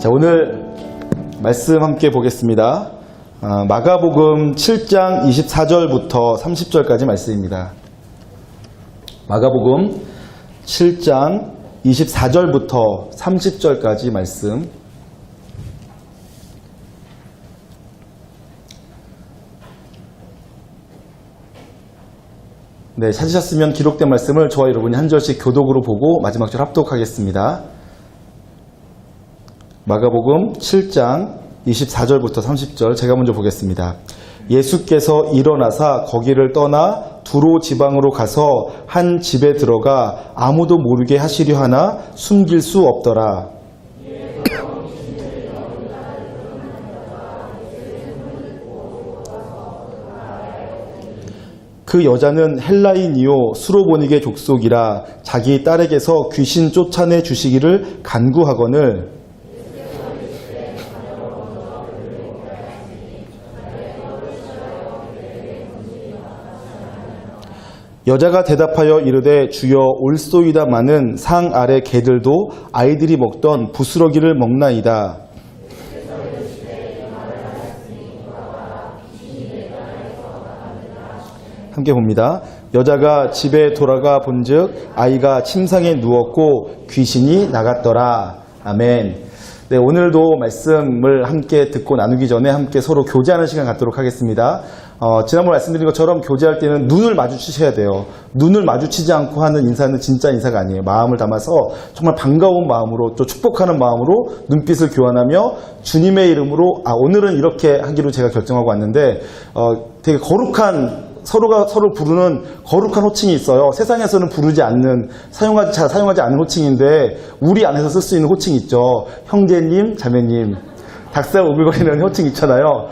자, 오늘 말씀 함께 보겠습니다. 마가복음 7장 24절부터 30절까지 말씀입니다. 마가복음 7장 24절부터 30절까지 말씀. 네, 찾으셨으면 기록된 말씀을 저와 여러분이 한 절씩 교독으로 보고 마지막 절 합독하겠습니다. 마가복음 7장 24절부터 30절 제가 먼저 보겠습니다. 예수께서 일어나사 거기를 떠나 두로 지방으로 가서 한 집에 들어가 아무도 모르게 하시려 하나 숨길 수 없더라. 그 여자는 헬라인이요 수로보니게 족속이라 자기 딸에게서 귀신 쫓아내 주시기를 간구하거늘 여자가 대답하여 이르되 주여 올소이다마는 상 아래 개들도 아이들이 먹던 부스러기를 먹나이다. 함께 봅니다. 여자가 집에 돌아가 본즉 아이가 침상에 누웠고 귀신이 나갔더라. 아멘. 네, 오늘도 말씀을 함께 듣고 나누기 전에 함께 서로 교제하는 시간 갖도록 하겠습니다. 지난번에 말씀드린 것처럼 교제할 때는 눈을 마주치셔야 돼요. 눈을 마주치지 않고 하는 인사는 진짜 인사가 아니에요. 마음을 담아서 정말 반가운 마음으로 또 축복하는 마음으로 눈빛을 교환하며 주님의 이름으로 오늘은 이렇게 하기로 제가 결정하고 왔는데 되게 거룩한 서로가 서로 부르는 거룩한 호칭이 있어요. 세상에서는 부르지 않는 잘 사용하지 않는 호칭인데 우리 안에서 쓸 수 있는 호칭이 있죠. 형제님, 자매님, 닭살 오글거리는 호칭 있잖아요.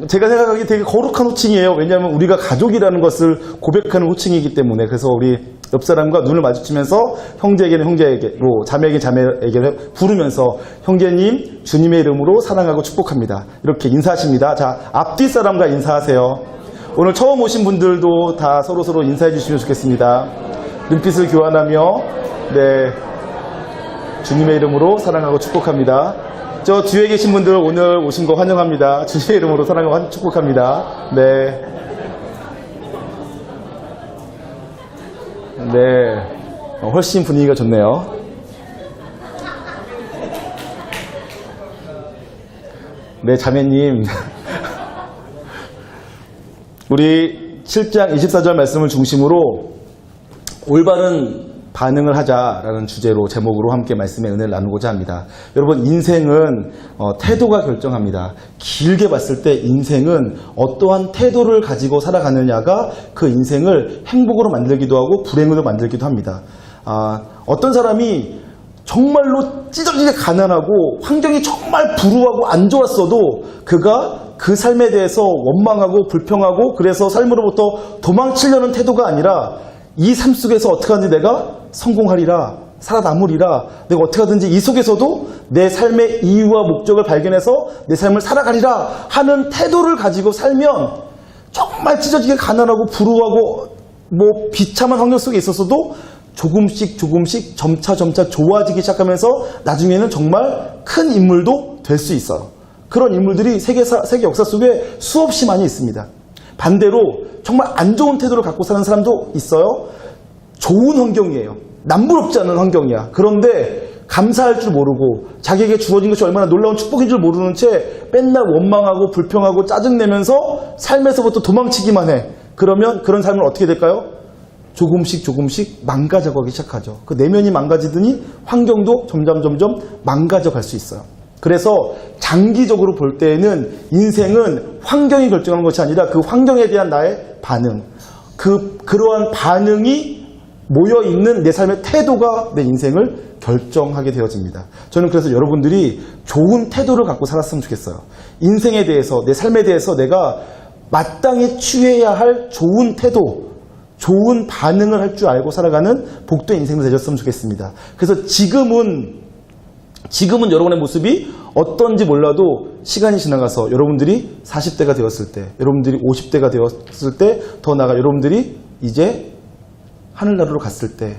제가 생각하기에 되게 거룩한 호칭이에요. 왜냐하면 우리가 가족이라는 것을 고백하는 호칭이기 때문에. 그래서 우리 옆 사람과 눈을 마주치면서 형제에게는 형제에게로, 자매에게는 자매에게 부르면서 형제님, 주님의 이름으로 사랑하고 축복합니다. 이렇게 인사하십니다. 자, 앞뒤 사람과 인사하세요. 오늘 처음 오신 분들도 다 서로서로 인사해 주시면 좋겠습니다. 눈빛을 교환하며 네, 주님의 이름으로 사랑하고 축복합니다. 저 뒤에 계신 분들 오늘 오신 거 환영합니다. 주님의 이름으로 사랑하고 축복합니다. 네. 네. 훨씬 분위기가 좋네요. 네, 자매님. 우리 7장 24절 말씀을 중심으로 올바른 반응을 하자라는 주제로 제목으로 함께 말씀의 은혜를 나누고자 합니다. 여러분, 인생은 태도가 결정합니다. 길게 봤을 때 인생은 어떠한 태도를 가지고 살아가느냐가 그 인생을 행복으로 만들기도 하고 불행으로 만들기도 합니다. 어떤 사람이 정말로 찢어지게 가난하고 환경이 정말 불우하고 안 좋았어도 그가 그 삶에 대해서 원망하고 불평하고 그래서 삶으로부터 도망치려는 태도가 아니라 이 삶 속에서 어떻게 하든지 내가 성공하리라, 살아남으리라, 내가 어떻게 하든지 이 속에서도 내 삶의 이유와 목적을 발견해서 내 삶을 살아가리라 하는 태도를 가지고 살면 정말 찢어지게 가난하고 불우하고 비참한 환경 속에 있었어도 조금씩 점차 좋아지기 시작하면서 나중에는 정말 큰 인물도 될 수 있어요. 그런 인물들이 세계 역사 속에 수없이 많이 있습니다. 반대로 정말 안 좋은 태도를 갖고 사는 사람도 있어요. 좋은 환경이에요. 남부럽지 않은 환경이야. 그런데 감사할 줄 모르고 자기에게 주어진 것이 얼마나 놀라운 축복인 줄 모르는 채 맨날 원망하고 불평하고 짜증내면서 삶에서부터 도망치기만 해. 그러면 그런 삶은 어떻게 될까요? 조금씩 망가져가기 시작하죠. 그 내면이 망가지더니 환경도 점점 망가져갈 수 있어요. 그래서 장기적으로 볼 때에는 인생은 환경이 결정하는 것이 아니라 그 환경에 대한 나의 반응, 그러한 반응이 모여있는 내 삶의 태도가 내 인생을 결정하게 되어집니다. 저는 그래서 여러분들이 좋은 태도를 갖고 살았으면 좋겠어요. 인생에 대해서, 내 삶에 대해서 내가 마땅히 취해야 할 좋은 태도, 좋은 반응을 할 줄 알고 살아가는 복된 인생을 되셨으면 좋겠습니다. 그래서 지금은 여러분의 모습이 어떤지 몰라도 시간이 지나가서 여러분들이 40대가 되었을 때, 여러분들이 50대가 되었을 때, 더 나아가 여러분들이 이제 하늘나라로 갔을 때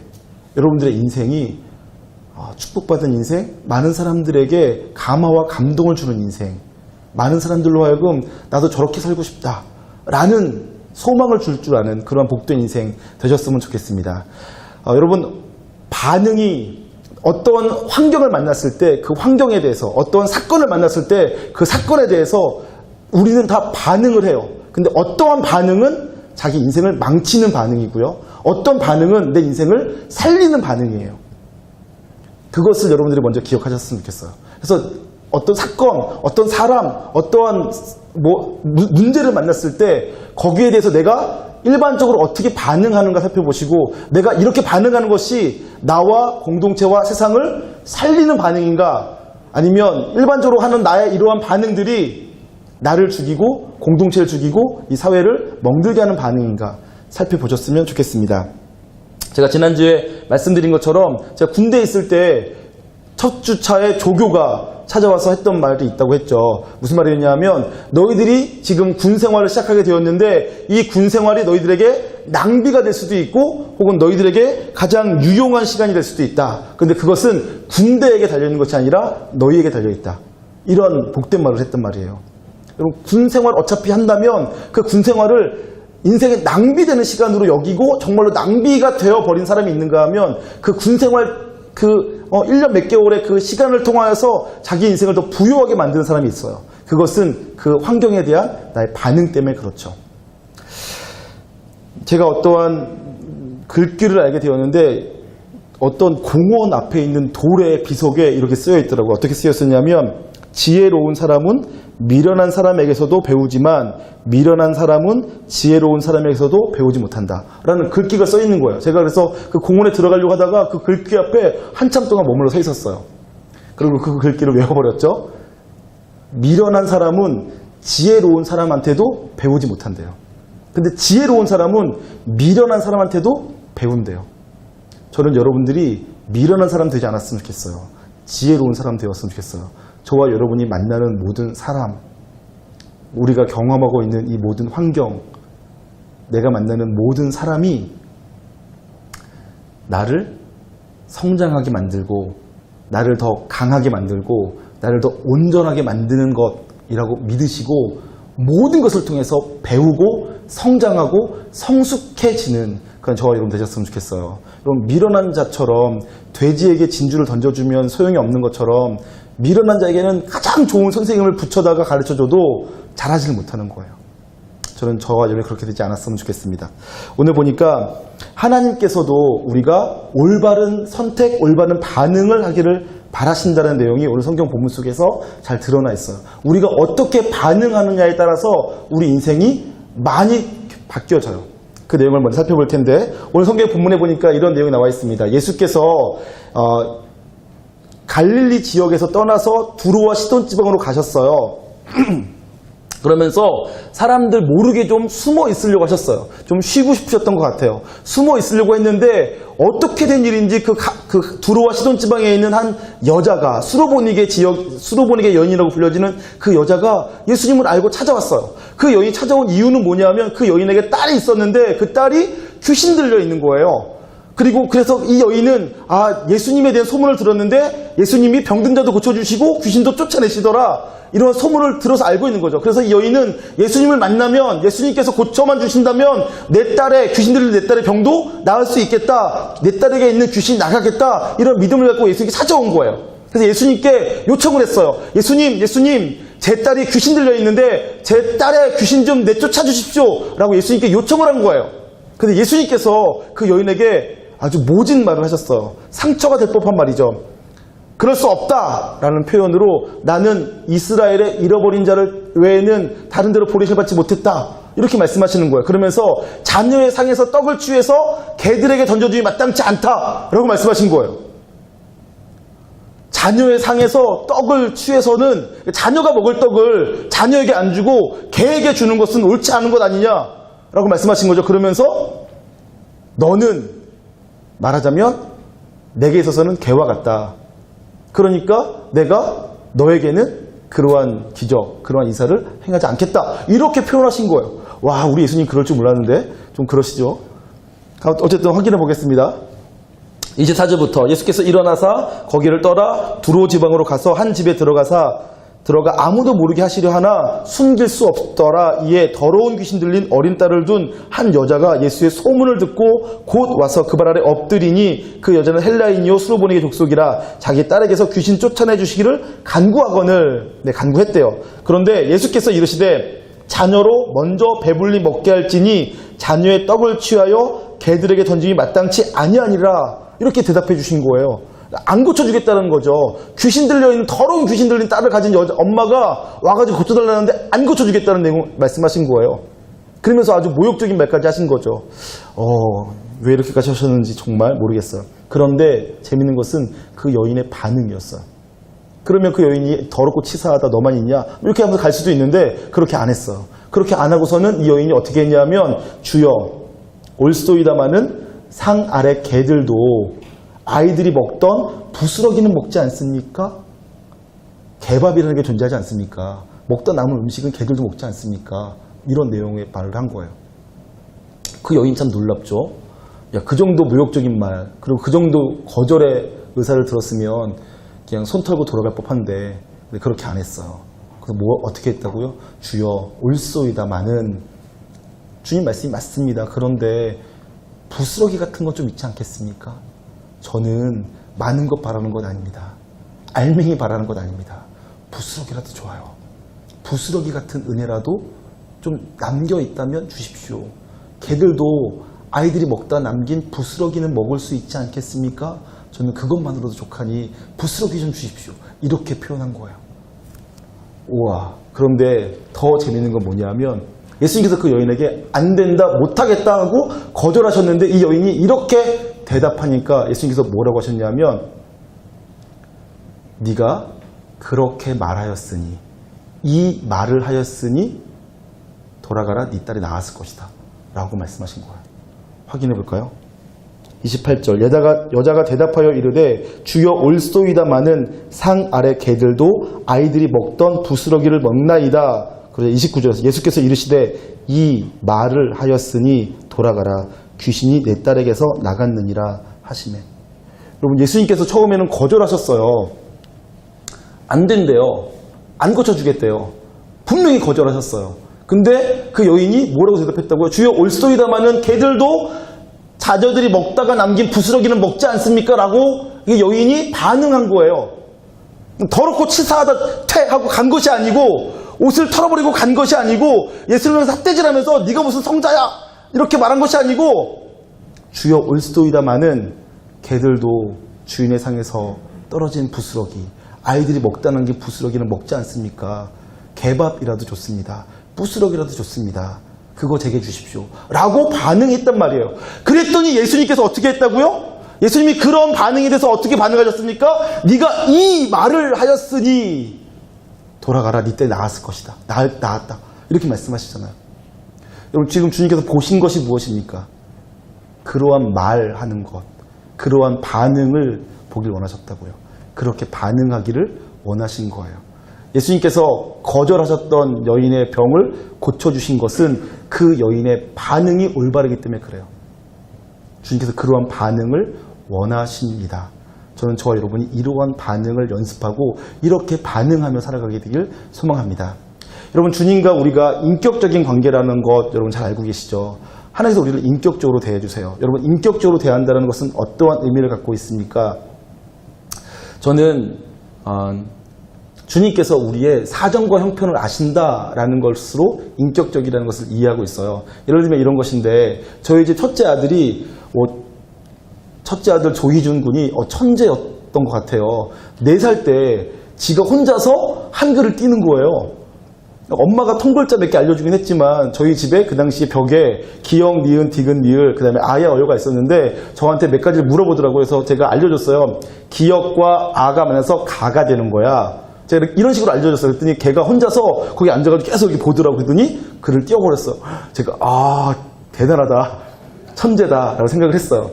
여러분들의 인생이 축복받은 인생, 많은 사람들에게 감화와 감동을 주는 인생, 많은 사람들로 하여금 나도 저렇게 살고 싶다 라는 소망을 줄 아는 그런 복된 인생 되셨으면 좋겠습니다. 여러분, 반응이 어떤 환경을 만났을 때 그 환경에 대해서, 어떤 사건을 만났을 때 그 사건에 대해서 우리는 다 반응을 해요. 근데 어떠한 반응은 자기 인생을 망치는 반응이고요, 어떤 반응은 내 인생을 살리는 반응이에요. 그것을 여러분들이 먼저 기억하셨으면 좋겠어요. 그래서 어떤 사건, 어떤 사람, 어떠한 문제를 만났을 때 거기에 대해서 내가 일반적으로 어떻게 반응하는가 살펴보시고, 내가 이렇게 반응하는 것이 나와 공동체와 세상을 살리는 반응인가, 아니면 일반적으로 하는 나의 이러한 반응들이 나를 죽이고 공동체를 죽이고 이 사회를 멍들게 하는 반응인가 살펴보셨으면 좋겠습니다. 제가 지난주에 말씀드린 것처럼 제가 군대에 있을 때 첫 주차에 조교가 찾아와서 했던 말이 있다고 했죠. 무슨 말이었냐면, 너희들이 지금 군 생활을 시작하게 되었는데 이 군 생활이 너희들에게 낭비가 될 수도 있고 혹은 너희들에게 가장 유용한 시간이 될 수도 있다. 근데 그것은 군대에게 달려있는 것이 아니라 너희에게 달려있다. 이런 복된 말을 했단 말이에요. 여러분, 군 생활 어차피 한다면 그 군 생활을 인생에 낭비되는 시간으로 여기고 정말로 낭비가 되어버린 사람이 있는가 하면 그 군 생활 1년 몇 개월의 그 시간을 통하여서 자기 인생을 더 부유하게 만드는 사람이 있어요. 그것은 그 환경에 대한 나의 반응 때문에 그렇죠. 제가 어떠한 글귀를 알게 되었는데, 어떤 공원 앞에 있는 돌의 비석에 이렇게 쓰여 있더라고요. 어떻게 쓰였었냐면, 지혜로운 사람은 미련한 사람에게서도 배우지만 미련한 사람은 지혜로운 사람에게서도 배우지 못한다 라는 글귀가 써 있는 거예요. 제가 그래서 그 공원에 들어가려고 하다가 그 글귀 앞에 한참 동안 머물러 서 있었어요. 그리고 그 글귀를 외워버렸죠. 미련한 사람은 지혜로운 사람한테도 배우지 못한대요. 근데 지혜로운 사람은 미련한 사람한테도 배운대요. 저는 여러분들이 미련한 사람 되지 않았으면 좋겠어요. 지혜로운 사람 되었으면 좋겠어요. 저와 여러분이 만나는 모든 사람, 우리가 경험하고 있는 이 모든 환경, 내가 만나는 모든 사람이 나를 성장하게 만들고 나를 더 강하게 만들고 나를 더 온전하게 만드는 것이라고 믿으시고, 모든 것을 통해서 배우고 성장하고 성숙해지는 그런 저와 여러분 되셨으면 좋겠어요. 여러분, 미련한 자처럼 돼지에게 진주를 던져주면 소용이 없는 것처럼 미련한 자에게는 가장 좋은 선생님을 붙여다가 가르쳐줘도 잘하지를 못하는 거예요. 저는 저와 여러분이 그렇게 되지 않았으면 좋겠습니다. 오늘 보니까 하나님께서도 우리가 올바른 선택, 올바른 반응을 하기를 바라신다는 내용이 오늘 성경 본문 속에서 잘 드러나 있어요. 우리가 어떻게 반응하느냐에 따라서 우리 인생이 많이 바뀌어져요. 그 내용을 먼저 살펴볼 텐데, 오늘 성경 본문에 보니까 이런 내용이 나와 있습니다. 예수께서 갈릴리 지역에서 떠나서 두로와 시돈 지방으로 가셨어요. 그러면서 사람들 모르게 좀 숨어 있으려고 하셨어요. 좀 쉬고 싶으셨던 것 같아요. 숨어 있으려고 했는데 어떻게 된 일인지 그 두로와 시돈 지방에 있는 한 여자가, 수로보니게 여인이라고 불려지는 그 여자가 예수님을 알고 찾아왔어요. 그 여인이 찾아온 이유는 뭐냐면, 그 여인에게 딸이 있었는데 그 딸이 귀신 들려 있는 거예요. 그래서 이 여인은 예수님에 대한 소문을 들었는데 예수님이 병든 자도 고쳐주시고 귀신도 쫓아내시더라, 이런 소문을 들어서 알고 있는 거죠. 그래서 이 여인은 예수님을 만나면 예수님께서 고쳐만 주신다면 내 딸의, 귀신 들린 내 딸의 병도 나을 수 있겠다, 내 딸에게 있는 귀신이 나가겠다, 이런 믿음을 갖고 예수님께 찾아온 거예요. 그래서 예수님께 요청을 했어요. 예수님, 제 딸이 귀신 들려 있는데 제 딸의 귀신 좀 내쫓아 주십시오 라고 예수님께 요청을 한 거예요. 근데 예수님께서 그 여인에게 아주 모진 말을 하셨어요. 상처가 될 법한 말이죠. 그럴 수 없다라는 표현으로, 나는 이스라엘의 잃어버린 자를 외에는 다른 데로 보내심을 받지 못했다, 이렇게 말씀하시는 거예요. 그러면서 자녀의 상에서 떡을 취해서 개들에게 던져주기 마땅치 않다라고 말씀하신 거예요. 자녀의 상에서 떡을 취해서는, 자녀가 먹을 떡을 자녀에게 안 주고 개에게 주는 것은 옳지 않은 것 아니냐라고 말씀하신 거죠. 그러면서 너는 말하자면 내게 있어서는 개와 같다. 그러니까 내가 너에게는 그러한 기적, 그러한 이사를 행하지 않겠다, 이렇게 표현하신 거예요. 와, 우리 예수님 그럴 줄 몰랐는데 좀 그러시죠. 어쨌든 확인해 보겠습니다. 24절부터 예수께서 일어나사 거기를 떠나 두로 지방으로 가서 한 집에 들어가 아무도 모르게 하시려 하나 숨길 수 없더라. 이에 더러운 귀신 들린 어린 딸을 둔 한 여자가 예수의 소문을 듣고 곧 와서 그 발 아래 엎드리니 그 여자는 헬라인이요 수로보니게 족속이라 자기 딸에게서 귀신 쫓아내 주시기를 간구했대요. 그런데 예수께서 이르시되 자녀로 먼저 배불리 먹게 할지니 자녀의 떡을 취하여 개들에게 던짐이 마땅치 아니하니라. 이렇게 대답해 주신 거예요. 안 고쳐주겠다는 거죠. 귀신 들려있는 더러운 귀신 들린 딸을 가진 엄마가 와가지고 고쳐달라는데 안 고쳐주겠다는 내용 말씀하신 거예요. 그러면서 아주 모욕적인 말까지 하신 거죠. 왜 이렇게까지 하셨는지 정말 모르겠어요. 그런데 재밌는 것은 그 여인의 반응이었어요. 그러면 그 여인이 더럽고 치사하다 너만 있냐 이렇게 하면서 갈 수도 있는데 그렇게 안 했어요. 그렇게 안 하고서는 이 여인이 어떻게 했냐면 주여 올소이다마는 상 아래 개들도 아이들이 먹던 부스러기는 먹지 않습니까? 개밥이라는 게 존재하지 않습니까? 먹다 남은 음식은 개들도 먹지 않습니까? 이런 내용의 말을 한 거예요. 그 여인 참 놀랍죠? 야, 그 정도 모욕적인 말, 그리고 그 정도 거절의 의사를 들었으면 그냥 손 털고 돌아갈 법한데 그렇게 안 했어요. 그래서 어떻게 했다고요? 주여 올소이다마는 주님 말씀이 맞습니다. 그런데 부스러기 같은 건 좀 있지 않겠습니까? 저는 많은 것 바라는 건 아닙니다. 알맹이 바라는 건 아닙니다. 부스러기라도 좋아요. 부스러기 같은 은혜라도 좀 남겨있다면 주십시오. 개들도 아이들이 먹다 남긴 부스러기는 먹을 수 있지 않겠습니까? 저는 그것만으로도 족하니 부스러기 좀 주십시오. 이렇게 표현한 거예요. 우와. 그런데 더 재밌는 건 뭐냐면 예수님께서 그 여인에게 안 된다, 못하겠다 하고 거절하셨는데 이 여인이 이렇게 대답하니까 예수님께서 뭐라고 하셨냐면 네가 그렇게 말하였으니 이 말을 하였으니 돌아가라 네 딸이 나았을 것이다 라고 말씀하신 거예요. 확인해 볼까요? 28절 여자가 대답하여 이르되 주여 올소이다마는 상 아래 개들도 아이들이 먹던 부스러기를 먹나이다. 그래서 29절에서 예수께서 이르시되 이 말을 하였으니 돌아가라 귀신이 내 딸에게서 나갔느니라 하시매. 여러분 예수님께서 처음에는 거절하셨어요. 안 된대요. 안 고쳐주겠대요. 분명히 거절하셨어요. 근데 그 여인이 뭐라고 대답했다고요? 주여 올소이다마는 개들도 자녀들이 먹다가 남긴 부스러기는 먹지 않습니까? 라고 이 여인이 반응한 거예요. 더럽고 치사하다 퇴 하고 간 것이 아니고 옷을 털어버리고 간 것이 아니고 예수님을 삿대질하면서 네가 무슨 성자야 이렇게 말한 것이 아니고 주여 올소이다마는 개들도 주인의 상에서 떨어진 부스러기 아이들이 먹다 남긴 부스러기는 먹지 않습니까? 개밥이라도 좋습니다. 부스러기라도 좋습니다. 그거 제게 주십시오. 라고 반응했단 말이에요. 그랬더니 예수님께서 어떻게 했다고요? 예수님이 그런 반응에 대해서 어떻게 반응하셨습니까? 네가 이 말을 하였으니 돌아가라 네 딸이 나았을 것이다. 나았다. 이렇게 말씀하시잖아요. 여러분 지금 주님께서 보신 것이 무엇입니까? 그러한 말하는 것, 그러한 반응을 보길 원하셨다고요. 그렇게 반응하기를 원하신 거예요. 예수님께서 거절하셨던 여인의 병을 고쳐주신 것은 그 여인의 반응이 올바르기 때문에 그래요. 주님께서 그러한 반응을 원하십니다. 저는 저와 여러분이 이러한 반응을 연습하고 이렇게 반응하며 살아가게 되길 소망합니다. 여러분 주님과 우리가 인격적인 관계라는 것 여러분 잘 알고 계시죠? 하나님께서 우리를 인격적으로 대해주세요. 여러분 인격적으로 대한다는 것은 어떠한 의미를 갖고 있습니까? 저는 주님께서 우리의 사정과 형편을 아신다라는 것으로 인격적이라는 것을 이해하고 있어요. 예를 들면 이런 것인데 저희 집 첫째 아들이 첫째 아들 조희준 군이 천재였던 것 같아요. 4살 때 지가 혼자서 한글을 띄는 거예요. 엄마가 통글자 몇 개 알려주긴 했지만 저희 집에 그 당시에 벽에 기역, 니은, 디귿, 리을 그 다음에 아야, 어요가 있었는데 저한테 몇 가지를 물어보더라고요. 그래서 제가 알려줬어요. 기역과 아가 만나서 가가 되는 거야. 제가 이런 식으로 알려줬어요. 그랬더니 걔가 혼자서 거기 앉아가지고 계속 이렇게 보더라고. 그랬더니 글을 띄워버렸어. 제가 대단하다. 천재다 라고 생각을 했어요.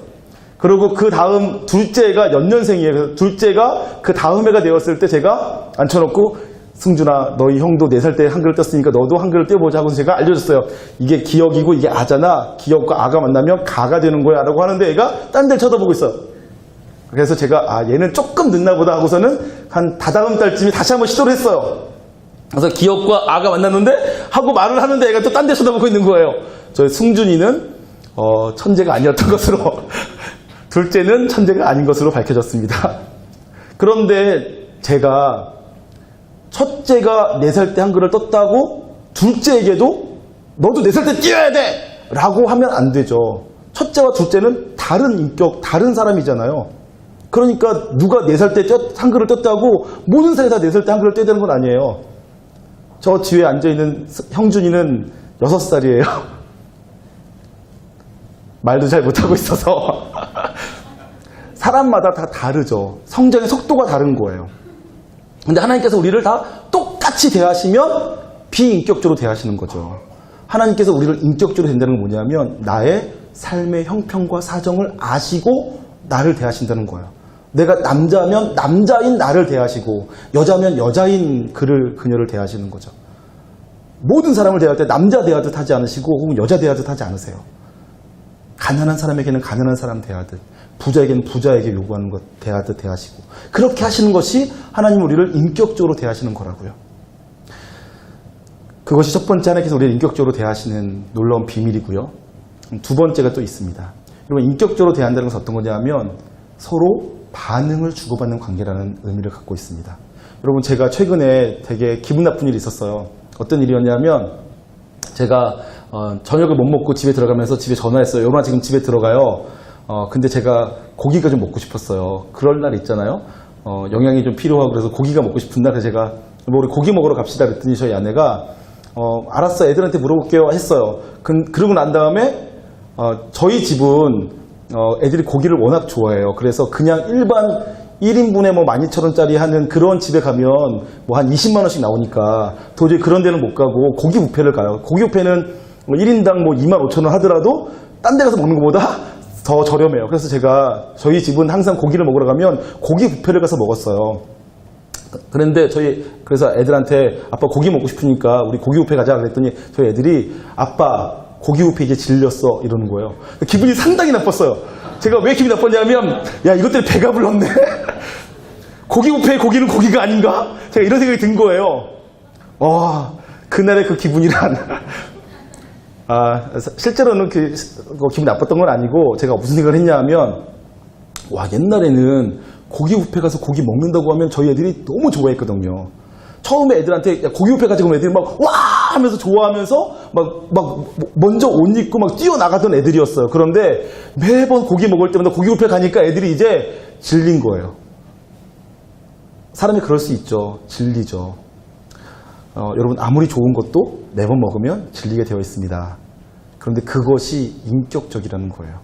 그리고 그 다음 둘째가 연년생이에요. 그래서 둘째가 그 다음 해가 되었을 때 제가 앉혀놓고 승준아 너희 형도 4살 때 한글을 떴으니까 너도 한글을 띄워보자 하고 제가 알려줬어요. 이게 기역이고 이게 아잖아. 기역과 아가 만나면 가가 되는 거야 라고 하는데 얘가 딴 데를 쳐다보고 있어요. 그래서 제가 얘는 조금 늦나 보다 하고서는 한 다다음 달쯤에 다시 한번 시도를 했어요. 그래서 기업과 아가 만났는데 하고 말을 하는데 애가 또 딴 데 쳐다보고 있는 거예요. 저희 승준이는 천재가 아니었던 것으로 둘째는 천재가 아닌 것으로 밝혀졌습니다. 그런데 제가 첫째가 4살 때 한글을 떴다고 둘째에게도 너도 4살 때 뛰어야 돼! 라고 하면 안 되죠. 첫째와 둘째는 다른 인격, 다른 사람이잖아요. 그러니까 누가 4살 때 한글을 떴다고 모든 사람이 다 4살 때 한글을 떼야 되는 건 아니에요. 저 뒤에 앉아있는 형준이는 6살이에요. 말도 잘 못하고 있어서. 사람마다 다 다르죠. 성장의 속도가 다른 거예요. 근데 하나님께서 우리를 다 똑같이 대하시면 비인격적으로 대하시는 거죠. 하나님께서 우리를 인격적으로 된다는 건 뭐냐면 나의 삶의 형편과 사정을 아시고 나를 대하신다는 거예요. 내가 남자면 남자인 나를 대하시고 여자면 여자인 그녀를 대하시는 거죠. 모든 사람을 대할 때 남자 대하듯 하지 않으시고 혹은 여자 대하듯 하지 않으세요. 가난한 사람에게는 가난한 사람 대하듯, 부자에게는 부자에게 요구하는 것 대하듯 대하시고, 그렇게 하시는 것이 하나님 우리를 인격적으로 대하시는 거라고요. 그것이 첫 번째 하나님께서 우리를 인격적으로 대하시는 놀라운 비밀이고요. 두 번째가 또 있습니다. 여러분, 인격적으로 대한다는 것은 어떤 거냐면 서로 반응을 주고받는 관계라는 의미를 갖고 있습니다. 여러분, 제가 최근에 되게 기분 나쁜 일이 있었어요. 어떤 일이었냐면 제가 저녁을 못 먹고 집에 들어가면서 집에 전화했어요. 여러분, 지금 집에 들어가요. 근데 제가 고기가 좀 먹고 싶었어요. 그럴 날 있잖아요. 영양이 좀 필요하고 그래서 고기가 먹고 싶은 날, 그래서 제가 우리 고기 먹으러 갑시다 그랬더니 저희 아내가 알았어, 애들한테 물어볼게요 했어요. 그러고 난 다음에 저희 집은 애들이 고기를 워낙 좋아해요. 그래서 그냥 일반 1인분에 뭐 12,000원짜리 하는 그런 집에 가면 뭐 한 20만 원씩 나오니까 도저히 그런 데는 못 가고 고기 뷔페를 가요. 고기 뷔페는 1인당 뭐 25,000원 하더라도 딴 데 가서 먹는 것보다 더 저렴해요. 그래서 제가 저희 집은 항상 고기를 먹으러 가면 고기 뷔페를 가서 먹었어요. 그런데 그래서 애들한테 아빠 고기 먹고 싶으니까 우리 고기 뷔페 가자 그랬더니 저희 애들이 아빠 고기 뷔페 이제 질렸어 이러는 거예요. 기분이 상당히 나빴어요. 제가 왜 기분이 나빴냐면 야, 이것 때문에 배가 불렀네. 고기 뷔페의 고기는 고기가 아닌가? 제가 이런 생각이 든 거예요. 그날의 그 기분이란 실제로는 기분 나빴던 건 아니고 제가 무슨 생각을 했냐면 옛날에는 고기 뷔페 가서 고기 먹는다고 하면 저희 애들이 너무 좋아했거든요. 처음에 애들한테 고기 뷔페 가지고 애들이 막 와 하면서 좋아하면서 막 먼저 옷 입고 막 뛰어나가던 애들이었어요. 그런데 매번 고기 먹을 때마다 고기 뷔페 가니까 애들이 이제 질린 거예요. 사람이 그럴 수 있죠. 질리죠. 여러분, 아무리 좋은 것도 매번 먹으면 질리게 되어 있습니다. 그런데 그것이 인격적이라는 거예요.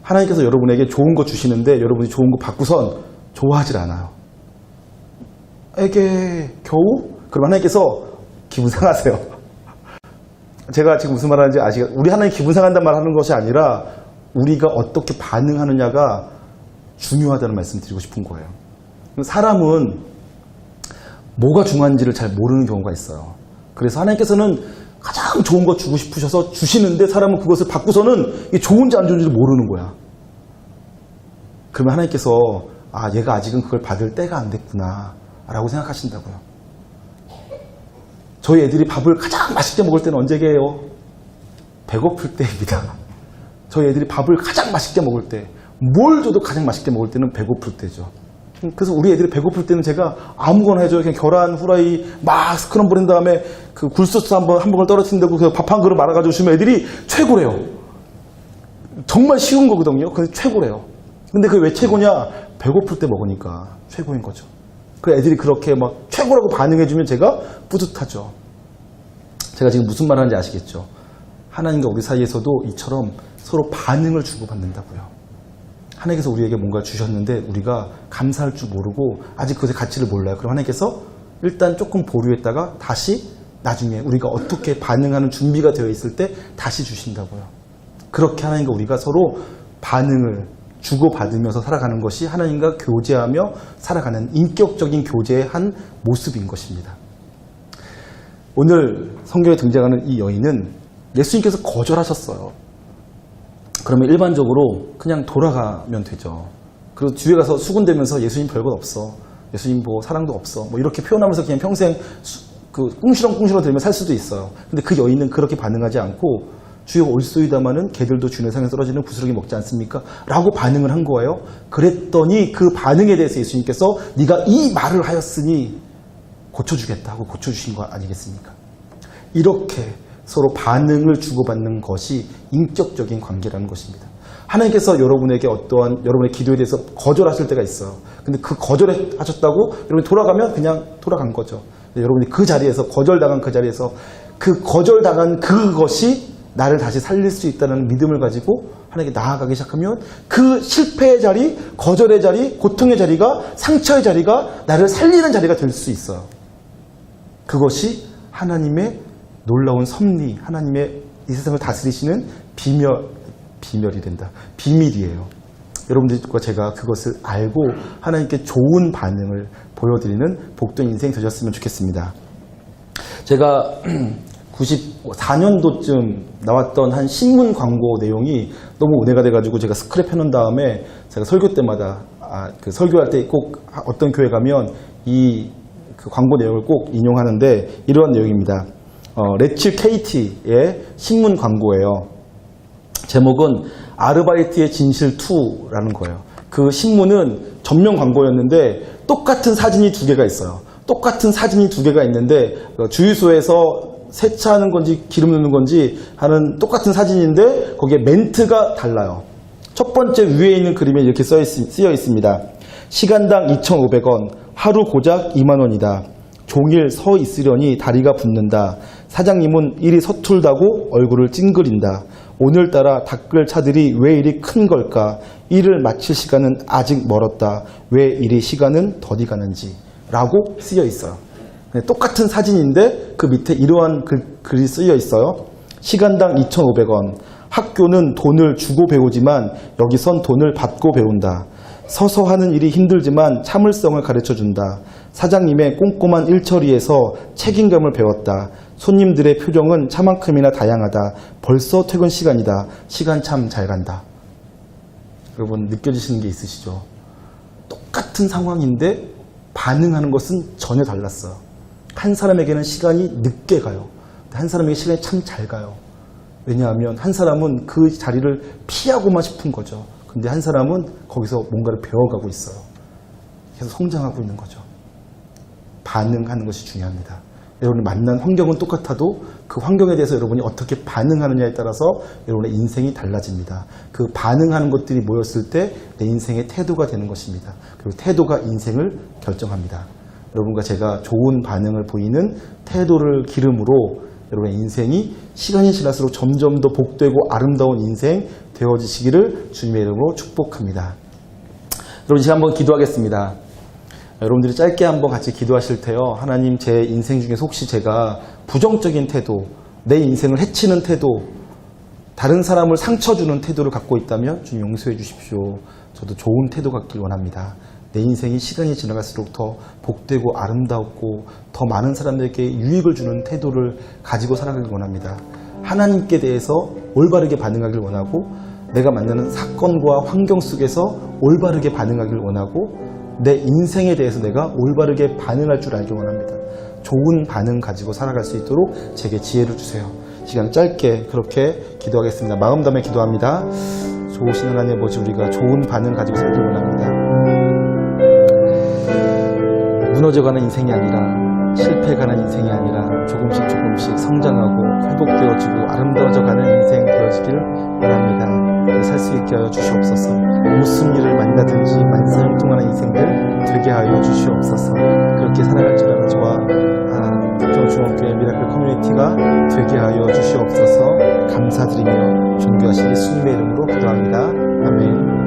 하나님께서 여러분에게 좋은 거 주시는데 여러분이 좋은 거 받고선 좋아하질 않아요. 에게 겨우? 그럼 하나님께서 기분 상하세요. 제가 지금 무슨 말 하는지 아시겠어요? 우리 하나님 기분 상한단 말 하는 것이 아니라 우리가 어떻게 반응하느냐가 중요하다는 말씀 드리고 싶은 거예요. 사람은 뭐가 중요한지를 잘 모르는 경우가 있어요. 그래서 하나님께서는 가장 좋은 거 주고 싶으셔서 주시는데 사람은 그것을 받고서는 이게 좋은지 안 좋은지를 모르는 거야. 그러면 하나님께서 얘가 아직은 그걸 받을 때가 안 됐구나 라고 생각하신다고요. 저희 애들이 밥을 가장 맛있게 먹을 때는 언제게요? 배고플 때입니다. 저희 애들이 밥을 가장 맛있게 먹을 때, 뭘 줘도 가장 맛있게 먹을 때는 배고플 때죠. 그래서 우리 애들이 배고플 때는 제가 아무거나 해줘요. 그냥 계란 후라이 막 스크럼블 한 다음에 그 굴소스 한 봉을 떨어뜨린다고 밥 한 그릇 말아가지고 주면 애들이 최고래요. 정말 쉬운 거거든요. 근데 최고래요. 근데 그게 왜 최고냐? 배고플 때 먹으니까 최고인 거죠. 그 애들이 그렇게 막 최고라고 반응해주면 제가 뿌듯하죠. 제가 지금 무슨 말 하는지 아시겠죠? 하나님과 우리 사이에서도 이처럼 서로 반응을 주고받는다고요. 하나님께서 우리에게 뭔가 주셨는데 우리가 감사할 줄 모르고 아직 그것의 가치를 몰라요. 그럼 하나님께서 일단 조금 보류했다가 다시 나중에 우리가 어떻게 반응하는 준비가 되어 있을 때 다시 주신다고요. 그렇게 하나님과 우리가 서로 반응을 주고받으면서 살아가는 것이 하나님과 교제하며 살아가는 인격적인 교제의 한 모습인 것입니다. 오늘 성경에 등장하는 이 여인은 예수님께서 거절하셨어요. 그러면 일반적으로 그냥 돌아가면 되죠. 그리고 뒤에 가서 수군대면서 예수님 별것 없어. 예수님 뭐 사랑도 없어. 뭐 이렇게 표현하면서 그냥 평생 꿍시렁꿍시렁 들으며 살 수도 있어요. 근데 그 여인은 그렇게 반응하지 않고 주여 올소이다마는 개들도 주의 상에 떨어지는 부스러기 먹지 않습니까? 라고 반응을 한 거예요. 그랬더니 그 반응에 대해서 예수님께서 네가 이 말을 하였으니 고쳐주겠다 하고 고쳐주신 거 아니겠습니까? 이렇게 서로 반응을 주고받는 것이 인격적인 관계라는 것입니다. 하나님께서 여러분에게 어떠한 여러분의 기도에 대해서 거절하실 때가 있어요. 근데 그 거절하셨다고 여러분이 돌아가면 그냥 돌아간 거죠. 여러분이 그 자리에서 거절당한 그 자리에서 그 거절당한 그것이 나를 다시 살릴 수 있다는 믿음을 가지고 하나님께 나아가기 시작하면 그 실패의 자리, 거절의 자리, 고통의 자리가 상처의 자리가 나를 살리는 자리가 될 수 있어요. 그것이 하나님의 놀라운 섭리, 하나님의 이 세상을 다스리시는 비밀이 된다. 비밀이에요. 여러분들과 제가 그것을 알고 하나님께 좋은 반응을 보여드리는 복된 인생 되셨으면 좋겠습니다. 제가 94년도쯤 나왔던 한 신문 광고 내용이 너무 은혜가 돼가지고 제가 스크랩 해놓은 다음에 제가 설교 때마다 그 설교할 때 꼭 어떤 교회 가면 그 광고 내용을 꼭 인용하는데 이러한 내용입니다. 레칠 KT의 신문 광고예요. 제목은 아르바이트의 진실 2라는 거예요. 그 신문은 전면 광고였는데 똑같은 사진이 두 개가 있어요. 똑같은 사진이 두 개가 있는데 주유소에서 세차하는 건지 기름 넣는 건지 하는 똑같은 사진인데 거기에 멘트가 달라요. 첫 번째 위에 있는 그림에 이렇게 쓰여 있습니다. 시간당 2,500원, 하루 고작 2만 원이다. 종일 서 있으려니 다리가 붓는다. 사장님은 일이 서툴다고 얼굴을 찡그린다. 오늘따라 닦을 차들이 왜 이리 큰 걸까? 일을 마칠 시간은 아직 멀었다. 왜 이리 시간은 더디 가는지? 라고 쓰여 있어요. 똑같은 사진인데 그 밑에 이러한 글이 쓰여 있어요. 시간당 2,500원. 학교는 돈을 주고 배우지만 여기선 돈을 받고 배운다. 서서 하는 일이 힘들지만 참을성을 가르쳐준다. 사장님의 꼼꼼한 일처리에서 책임감을 배웠다. 손님들의 표정은 차만큼이나 다양하다. 벌써 퇴근 시간이다. 시간 참 잘 간다. 여러분 느껴지시는 게 있으시죠? 똑같은 상황인데 반응하는 것은 전혀 달랐어요. 한 사람에게는 시간이 늦게 가요. 한 사람에게 시간이 참 잘 가요. 왜냐하면 한 사람은 그 자리를 피하고만 싶은 거죠. 근데 한 사람은 거기서 뭔가를 배워가고 있어요. 계속 성장하고 있는 거죠. 반응하는 것이 중요합니다. 여러분이 만난 환경은 똑같아도 그 환경에 대해서 여러분이 어떻게 반응하느냐에 따라서 여러분의 인생이 달라집니다. 그 반응하는 것들이 모였을 때 내 인생의 태도가 되는 것입니다. 그리고 태도가 인생을 결정합니다. 여러분과 제가 좋은 반응을 보이는 태도를 기름으로 여러분의 인생이 시간이 지날수록 점점 더 복되고 아름다운 인생 되어지시기를 주님의 이름으로 축복합니다. 여러분 이제 한번 기도하겠습니다. 여러분들이 짧게 한번 같이 기도하실 테요. 하나님, 제 인생 중에서 혹시 제가 부정적인 태도, 내 인생을 해치는 태도, 다른 사람을 상처 주는 태도를 갖고 있다면 주님 용서해 주십시오. 저도 좋은 태도 갖길 원합니다. 내 인생이 시간이 지나갈수록 더 복되고 아름답고 더 많은 사람들에게 유익을 주는 태도를 가지고 살아가길 원합니다. 하나님께 대해서 올바르게 반응하길 원하고 내가 만나는 사건과 환경 속에서 올바르게 반응하길 원하고 내 인생에 대해서 내가 올바르게 반응할 줄 알길 원합니다. 좋은 반응 가지고 살아갈 수 있도록 제게 지혜를 주세요. 시간 짧게 그렇게 기도하겠습니다. 마음 담에 기도합니다. 좋으신 하나님 아버지, 우리가 좋은 반응 가지고 살길 원합니다. 무너져가는 인생이 아니라 실패가는 인생이 아니라 조금씩 성장하고 회복되어지고 아름다워져가는 인생 되어지기를 원합니다. 살 수 있게 하여 주시옵소서. 무슨 일을 만나든지 만사형통하는 인생들 되게 하여 주시옵소서. 그렇게 살아갈 줄 아는 저와 북경중앙교회 미라클 커뮤니티가 되게 하여 주시옵소서. 감사드리며 존귀하신 예수님의 이름으로 기도합니다. 아멘.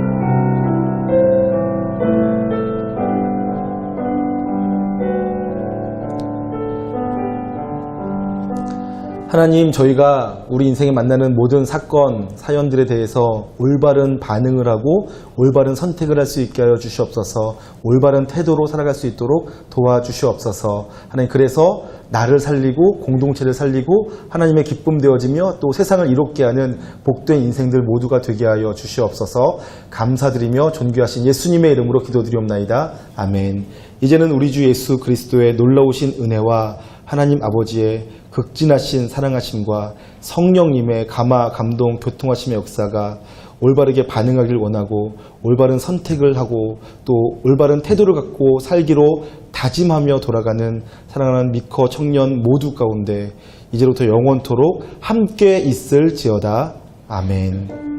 하나님, 저희가 우리 인생에 만나는 모든 사건, 사연들에 대해서 올바른 반응을 하고 올바른 선택을 할 수 있게 하여 주시옵소서. 올바른 태도로 살아갈 수 있도록 도와주시옵소서. 하나님, 그래서 나를 살리고 공동체를 살리고 하나님의 기쁨 되어지며 또 세상을 이롭게 하는 복된 인생들 모두가 되게 하여 주시옵소서. 감사드리며 존귀하신 예수님의 이름으로 기도드리옵나이다. 아멘. 이제는 우리 주 예수 그리스도의 놀라우신 은혜와 하나님 아버지의 극진하신 사랑하심과 성령님의 감화, 감동, 교통하심의 역사가 올바르게 반응하길 원하고 올바른 선택을 하고 또 올바른 태도를 갖고 살기로 다짐하며 돌아가는 사랑하는 미커 청년 모두 가운데 이제부터 영원토록 함께 있을지어다. 아멘.